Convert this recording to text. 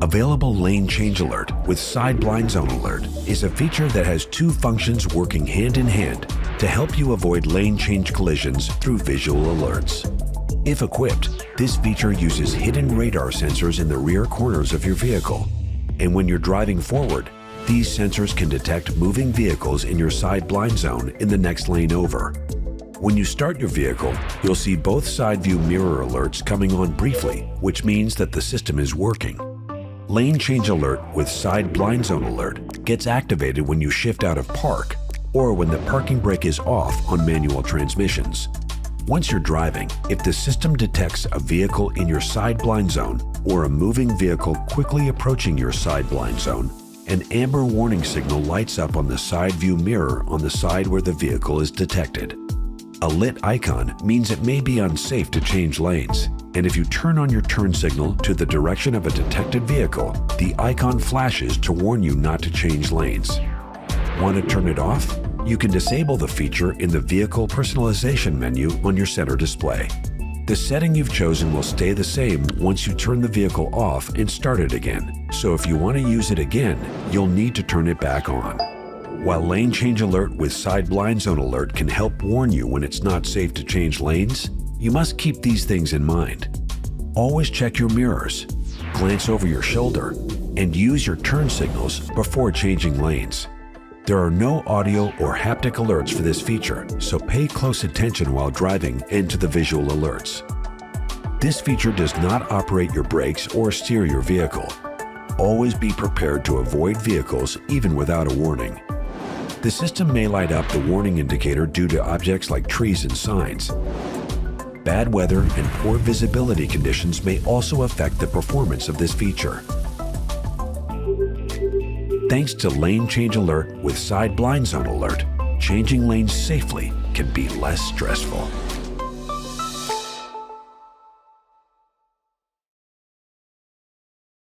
Available Lane Change Alert with Side Blind Zone Alert is a feature that has two functions working hand in hand to help you avoid lane change collisions through visual alerts. If equipped, this feature uses hidden radar sensors in the rear corners of your vehicle. And when you're driving forward, these sensors can detect moving vehicles in your side blind zone in the next lane over. When you start your vehicle, you'll see both side view mirror alerts coming on briefly, which means that the system is working. Lane Change Alert with Side Blind Zone Alert gets activated when you shift out of park or when the parking brake is off on manual transmissions. Once you're driving, if the system detects a vehicle in your side blind zone or a moving vehicle quickly approaching your side blind zone, an amber warning signal lights up on the side view mirror on the side where the vehicle is detected. A lit icon means it may be unsafe to change lanes, and if you turn on your turn signal to the direction of a detected vehicle, the icon flashes to warn you not to change lanes. Want to turn it off? You can disable the feature in the Vehicle Personalization menu on your center display. The setting you've chosen will stay the same once you turn the vehicle off and start it again, so if you want to use it again, you'll need to turn it back on. While Lane Change Alert with Side Blind Zone Alert can help warn you when it's not safe to change lanes, you must keep these things in mind. Always check your mirrors, glance over your shoulder, and use your turn signals before changing lanes. There are no audio or haptic alerts for this feature, so pay close attention while driving and to the visual alerts. This feature does not operate your brakes or steer your vehicle. Always be prepared to avoid vehicles even without a warning. The system may light up the warning indicator due to objects like trees and signs. Bad weather and poor visibility conditions may also affect the performance of this feature. Thanks to Lane Change Alert with Side Blind Zone Alert, changing lanes safely can be less stressful.